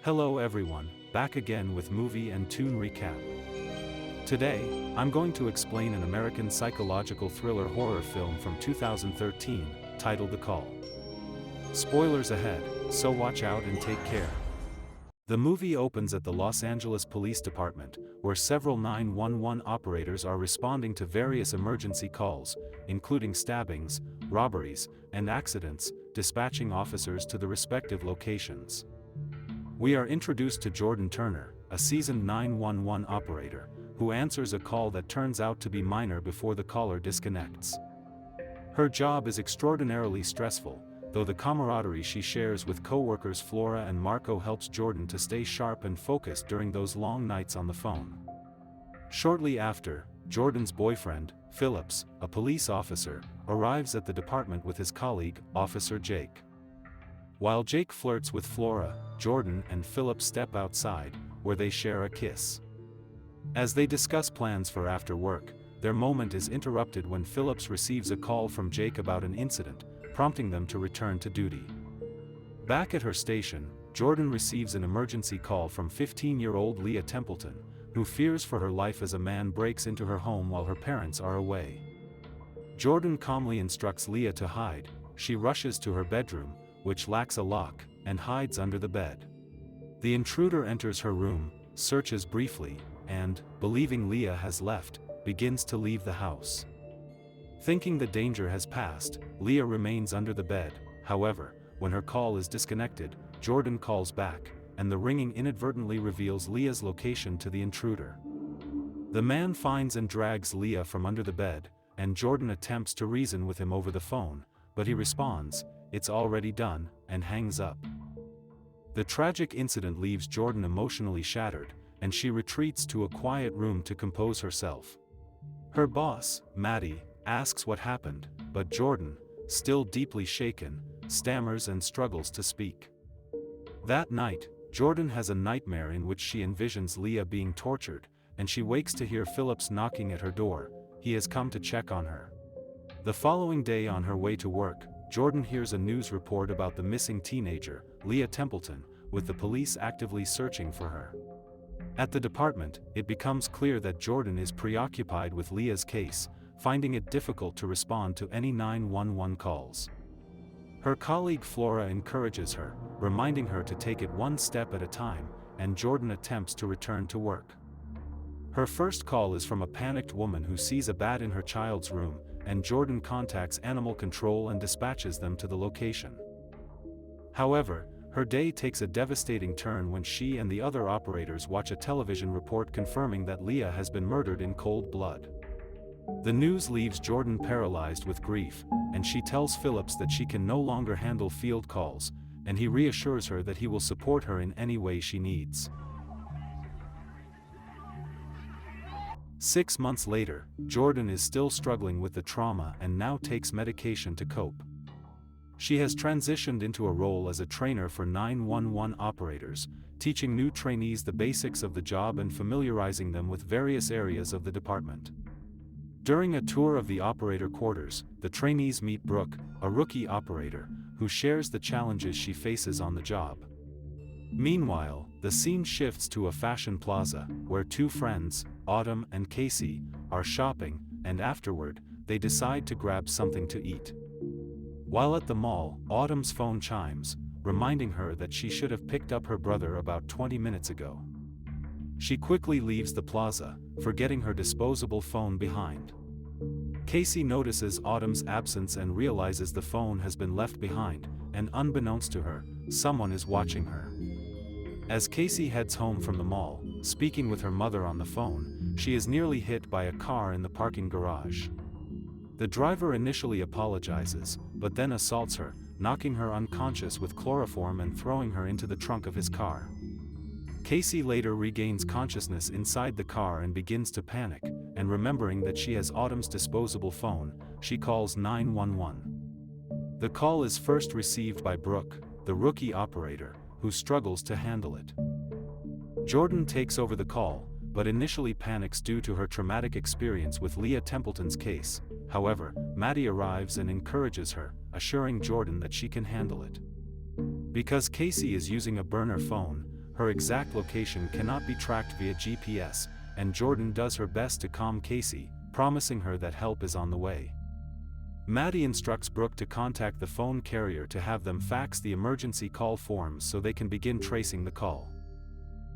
Hello everyone, back again with movie and tune recap. Today, I'm going to explain an American psychological thriller horror film from 2013, titled The Call. Spoilers ahead, so watch out and take care. The movie opens at the Los Angeles Police Department, where several 911 operators are responding to various emergency calls, including stabbings, robberies, and accidents, dispatching officers to the respective locations. We are introduced to Jordan Turner, a seasoned 911 operator, who answers a call that turns out to be minor before the caller disconnects. Her job is extraordinarily stressful, though the camaraderie she shares with co-workers Flora and Marco helps Jordan to stay sharp and focused during those long nights on the phone. Shortly after, Jordan's boyfriend, Phillips, a police officer, arrives at the department with his colleague, Officer Jake. While Jake flirts with Flora, Jordan and Philip step outside, where they share a kiss. As they discuss plans for after work, their moment is interrupted when Phillips receives a call from Jake about an incident, prompting them to return to duty. Back at her station, Jordan receives an emergency call from 15-year-old Leah Templeton, who fears for her life as a man breaks into her home while her parents are away. Jordan calmly instructs Leah to hide. She rushes to her bedroom, which lacks a lock, and hides under the bed. The intruder enters her room, searches briefly, and, believing Leah has left, begins to leave the house. Thinking the danger has passed, Leah remains under the bed. However, when her call is disconnected, Jordan calls back, and the ringing inadvertently reveals Leah's location to the intruder. The man finds and drags Leah from under the bed, and Jordan attempts to reason with him over the phone, but he responds, "It's already done," and hangs up. The tragic incident leaves Jordan emotionally shattered, and she retreats to a quiet room to compose herself. Her boss, Maddie, asks what happened, but Jordan, still deeply shaken, stammers and struggles to speak. That night, Jordan has a nightmare in which she envisions Leah being tortured, and she wakes to hear Phillips knocking at her door. He has come to check on her. The following day on her way to work, Jordan hears a news report about the missing teenager, Leah Templeton, with the police actively searching for her. At the department, it becomes clear that Jordan is preoccupied with Leah's case, finding it difficult to respond to any 911 calls. Her colleague Flora encourages her, reminding her to take it one step at a time, and Jordan attempts to return to work. Her first call is from a panicked woman who sees a bat in her child's room, and Jordan contacts animal control and dispatches them to the location. However, her day takes a devastating turn when she and the other operators watch a television report confirming that Leah has been murdered in cold blood. The news leaves Jordan paralyzed with grief, and she tells Phillips that she can no longer handle field calls, and he reassures her that he will support her in any way she needs. 6 months later, Jordan is still struggling with the trauma and now takes medication to cope. She has transitioned into a role as a trainer for 911 operators, teaching new trainees the basics of the job and familiarizing them with various areas of the department. During a tour of the operator quarters, the trainees meet Brooke, a rookie operator, who shares the challenges she faces on the job. Meanwhile, the scene shifts to a fashion plaza, where two friends, Autumn and Casey, are shopping, and afterward, they decide to grab something to eat. While at the mall, Autumn's phone chimes, reminding her that she should have picked up her brother about 20 minutes ago. She quickly leaves the plaza, forgetting her disposable phone behind. Casey notices Autumn's absence and realizes the phone has been left behind, and unbeknownst to her, someone is watching her. As Casey heads home from the mall, speaking with her mother on the phone, she is nearly hit by a car in the parking garage. The driver initially apologizes, but then assaults her, knocking her unconscious with chloroform and throwing her into the trunk of his car. Casey later regains consciousness inside the car and begins to panic, and remembering that she has Autumn's disposable phone, she calls 911. The call is first received by Brooke, the rookie operator, who struggles to handle it. Jordan takes over the call, but initially panics due to her traumatic experience with Leah Templeton's case. However, Maddie arrives and encourages her, assuring Jordan that she can handle it. Because Casey is using a burner phone, her exact location cannot be tracked via GPS, and Jordan does her best to calm Casey, promising her that help is on the way. Maddie instructs Brooke to contact the phone carrier to have them fax the emergency call forms so they can begin tracing the call.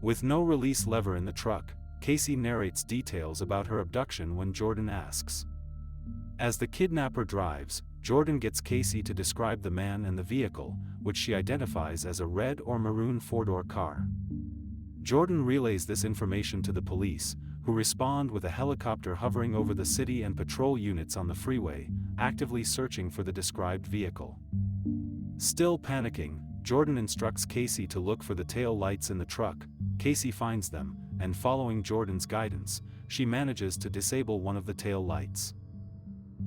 With no release lever in the truck, Casey narrates details about her abduction when Jordan asks. As the kidnapper drives, Jordan gets Casey to describe the man and the vehicle, which she identifies as a red or maroon four-door car. Jordan relays this information to the police, who respond with a helicopter hovering over the city and patrol units on the freeway, actively searching for the described vehicle. Still panicking, Jordan instructs Casey to look for the tail lights in the truck. Casey finds them, and following Jordan's guidance, she manages to disable one of the tail lights.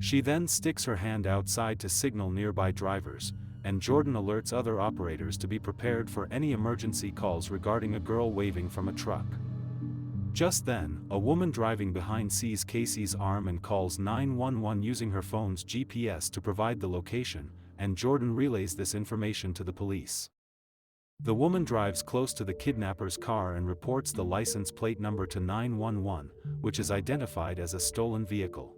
She then sticks her hand outside to signal nearby drivers, and Jordan alerts other operators to be prepared for any emergency calls regarding a girl waving from a truck. Just then, a woman driving behind sees Casey's arm and calls 911 using her phone's GPS to provide the location, and Jordan relays this information to the police. The woman drives close to the kidnapper's car and reports the license plate number to 911, which is identified as a stolen vehicle.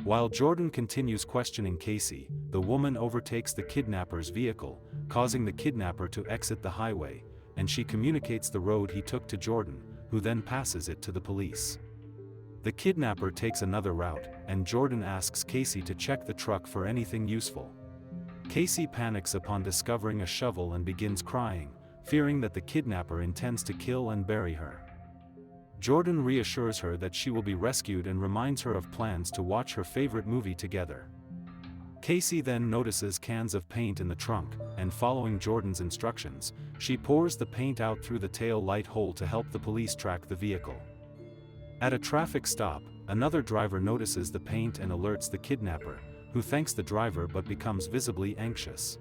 While Jordan continues questioning Casey, the woman overtakes the kidnapper's vehicle, causing the kidnapper to exit the highway, and she communicates the road he took to Jordan, who then passes it to the police. The kidnapper takes another route, and Jordan asks Casey to check the truck for anything useful. Casey panics upon discovering a shovel and begins crying, fearing that the kidnapper intends to kill and bury her. Jordan reassures her that she will be rescued and reminds her of plans to watch her favorite movie together. Casey then notices cans of paint in the trunk, and following Jordan's instructions, she pours the paint out through the tail light hole to help the police track the vehicle. At a traffic stop, another driver notices the paint and alerts the kidnapper, who thanks the driver but becomes visibly anxious.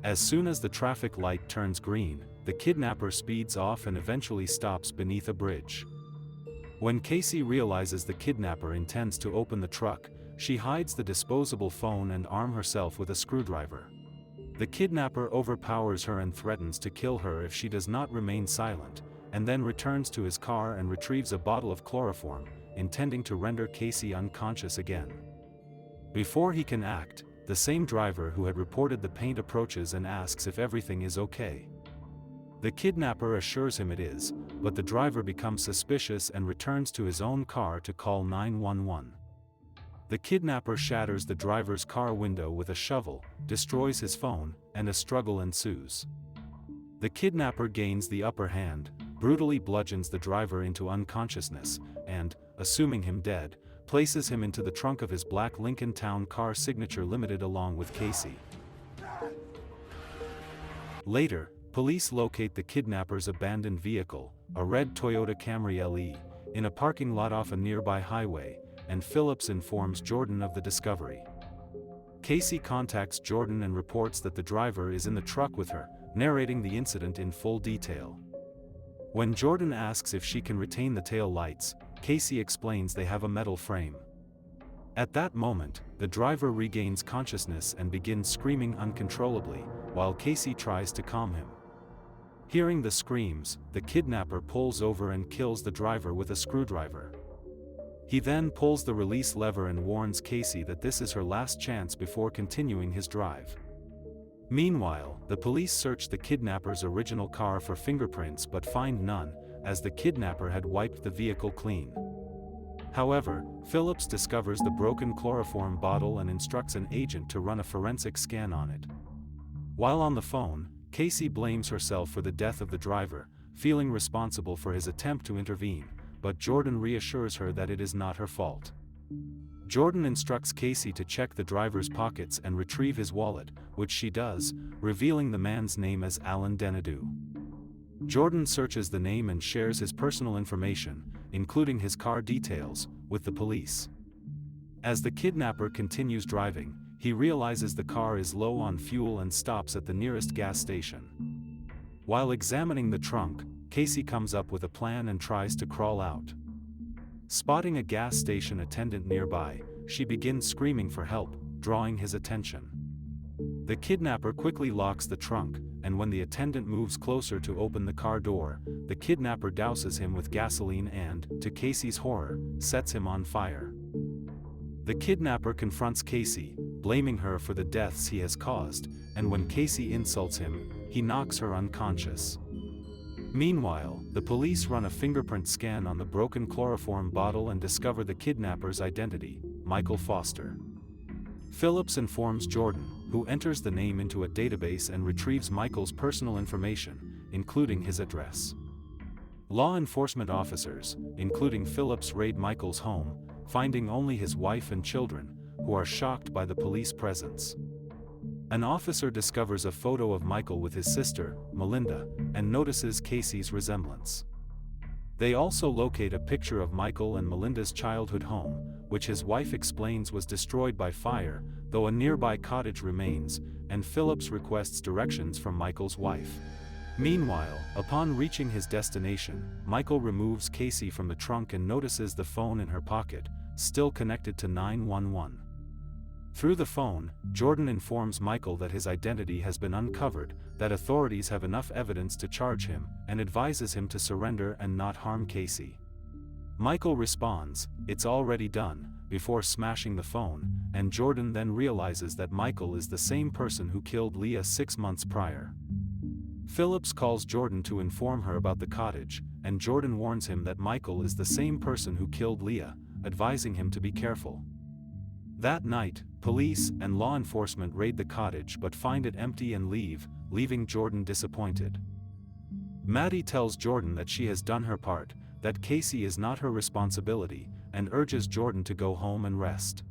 As soon as the traffic light turns green, the kidnapper speeds off and eventually stops beneath a bridge. When Casey realizes the kidnapper intends to open the truck, she hides the disposable phone and arms herself with a screwdriver. The kidnapper overpowers her and threatens to kill her if she does not remain silent, and then returns to his car and retrieves a bottle of chloroform, intending to render Casey unconscious again. Before he can act, the same driver who had reported the paint approaches and asks if everything is okay. The kidnapper assures him it is, but the driver becomes suspicious and returns to his own car to call 911. The kidnapper shatters the driver's car window with a shovel, destroys his phone, and a struggle ensues. The kidnapper gains the upper hand, brutally bludgeons the driver into unconsciousness, and, assuming him dead, places him into the trunk of his black Lincoln Town Car Signature Limited along with Casey. Later, police locate the kidnapper's abandoned vehicle, a red Toyota Camry LE, in a parking lot off a nearby highway, and Phillips informs Jordan of the discovery. Casey contacts Jordan and reports that the driver is in the truck with her, narrating the incident in full detail. When Jordan asks if she can retain the tail lights, Casey explains they have a metal frame. At that moment, the driver regains consciousness and begins screaming uncontrollably, while Casey tries to calm him. Hearing the screams, the kidnapper pulls over and kills the driver with a screwdriver. He then pulls the release lever and warns Casey that this is her last chance before continuing his drive. Meanwhile, the police search the kidnapper's original car for fingerprints but find none, as the kidnapper had wiped the vehicle clean. However, Phillips discovers the broken chloroform bottle and instructs an agent to run a forensic scan on it. While on the phone, Casey blames herself for the death of the driver, feeling responsible for his attempt to intervene, but Jordan reassures her that it is not her fault. Jordan instructs Casey to check the driver's pockets and retrieve his wallet, which she does, revealing the man's name as Alan Denadu. Jordan searches the name and shares his personal information, including his car details, with the police. As the kidnapper continues driving, he realizes the car is low on fuel and stops at the nearest gas station. While examining the trunk, Casey comes up with a plan and tries to crawl out. Spotting a gas station attendant nearby, she begins screaming for help, drawing his attention. The kidnapper quickly locks the trunk, and when the attendant moves closer to open the car door, the kidnapper douses him with gasoline and, to Casey's horror, sets him on fire. The kidnapper confronts Casey, blaming her for the deaths he has caused, and when Casey insults him, he knocks her unconscious. Meanwhile, the police run a fingerprint scan on the broken chloroform bottle and discover the kidnapper's identity, Michael Foster. Phillips informs Jordan, who enters the name into a database and retrieves Michael's personal information, including his address. Law enforcement officers, including Phillips, raid Michael's home, finding only his wife and children, who are shocked by the police presence. An officer discovers a photo of Michael with his sister, Melinda, and notices Casey's resemblance. They also locate a picture of Michael and Melinda's childhood home, which his wife explains was destroyed by fire, though a nearby cottage remains, and Phillips requests directions from Michael's wife. Meanwhile, upon reaching his destination, Michael removes Casey from the trunk and notices the phone in her pocket, still connected to 911. Through the phone, Jordan informs Michael that his identity has been uncovered, that authorities have enough evidence to charge him, and advises him to surrender and not harm Casey. Michael responds, "It's already done," before smashing the phone, and Jordan then realizes that Michael is the same person who killed Leah 6 months prior. Phillips calls Jordan to inform her about the cottage, and Jordan warns him that Michael is the same person who killed Leah, advising him to be careful. That night, police and law enforcement raid the cottage but find it empty and leave, leaving Jordan disappointed. Maddie tells Jordan that she has done her part, that Casey is not her responsibility, and urges Jordan to go home and rest.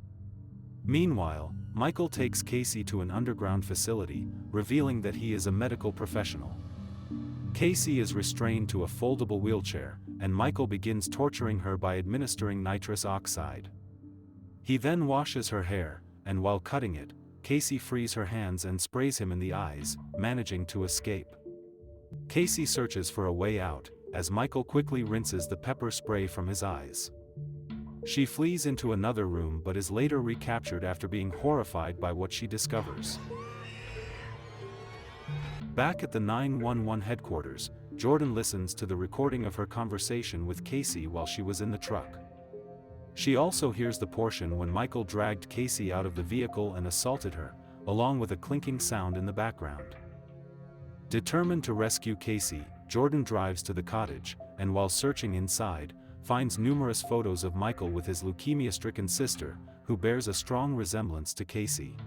Meanwhile, Michael takes Casey to an underground facility, revealing that he is a medical professional. Casey is restrained to a foldable wheelchair, and Michael begins torturing her by administering nitrous oxide. He then washes her hair, and while cutting it, Casey frees her hands and sprays him in the eyes, managing to escape. Casey searches for a way out, as Michael quickly rinses the pepper spray from his eyes. She flees into another room but is later recaptured after being horrified by what she discovers. Back at the 911 headquarters, Jordan listens to the recording of her conversation with Casey while she was in the truck. She also hears the portion when Michael dragged Casey out of the vehicle and assaulted her, along with a clinking sound in the background. Determined to rescue Casey, Jordan drives to the cottage, and while searching inside, finds numerous photos of Michael with his leukemia-stricken sister, who bears a strong resemblance to Casey.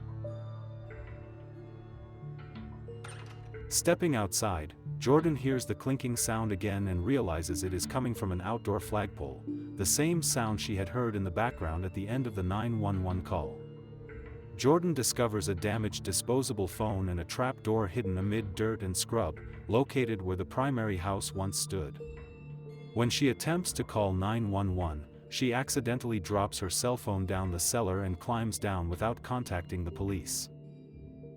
Stepping outside, Jordan hears the clinking sound again and realizes it is coming from an outdoor flagpole, the same sound she had heard in the background at the end of the 911 call. Jordan discovers a damaged disposable phone and a trap door hidden amid dirt and scrub, located where the primary house once stood. When she attempts to call 911, she accidentally drops her cell phone down the cellar and climbs down without contacting the police.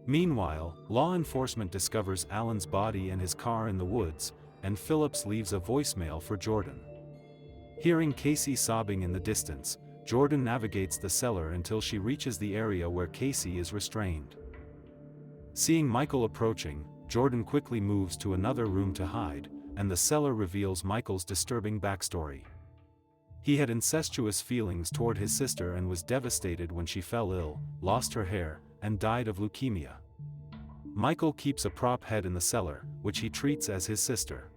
Meanwhile, law enforcement discovers Alan's body and his car in the woods, and Phillips leaves a voicemail for Jordan. Hearing Casey sobbing in the distance, Jordan navigates the cellar until she reaches the area where Casey is restrained. Seeing Michael approaching, Jordan quickly moves to another room to hide, and the cellar reveals Michael's disturbing backstory. He had incestuous feelings toward his sister and was devastated when she fell ill, lost her hair, and died of leukemia. Michael keeps a prop head in the cellar, which he treats as his sister.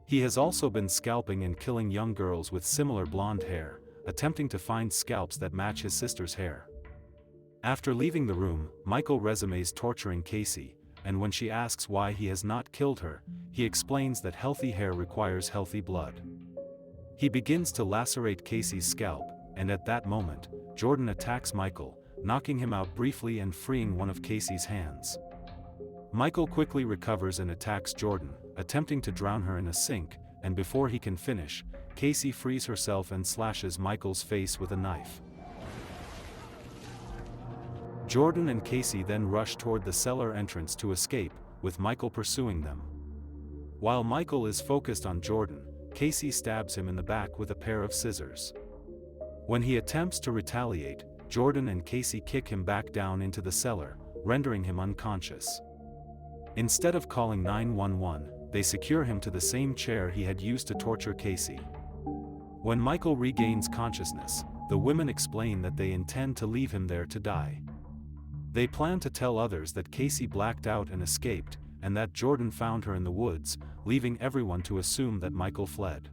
He has also been scalping and killing young girls with similar blonde hair, attempting to find scalps that match his sister's hair. After leaving the room, Michael resumes torturing Casey, and when she asks why he has not killed her, he explains that healthy hair requires healthy blood. He begins to lacerate Casey's scalp, and at that moment, Jordan attacks Michael, knocking him out briefly and freeing one of Casey's hands. Michael quickly recovers and attacks Jordan, attempting to drown her in a sink, and before he can finish, Casey frees herself and slashes Michael's face with a knife. Jordan and Casey then rush toward the cellar entrance to escape, with Michael pursuing them. While Michael is focused on Jordan, Casey stabs him in the back with a pair of scissors. When he attempts to retaliate, Jordan and Casey kick him back down into the cellar, rendering him unconscious. Instead of calling 911, they secure him to the same chair he had used to torture Casey. When Michael regains consciousness, the women explain that they intend to leave him there to die. They plan to tell others that Casey blacked out and escaped, and that Jordan found her in the woods, leaving everyone to assume that Michael fled.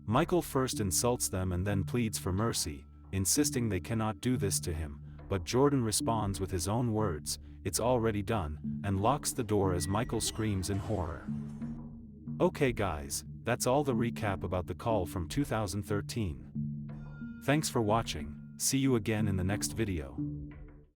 Michael first insults them and then pleads for mercy, insisting they cannot do this to him, but Jordan responds with his own words, "It's already done," and locks the door as Michael screams in horror. Okay guys, that's all the recap about The Call from 2013. Thanks for watching, see you again in the next video.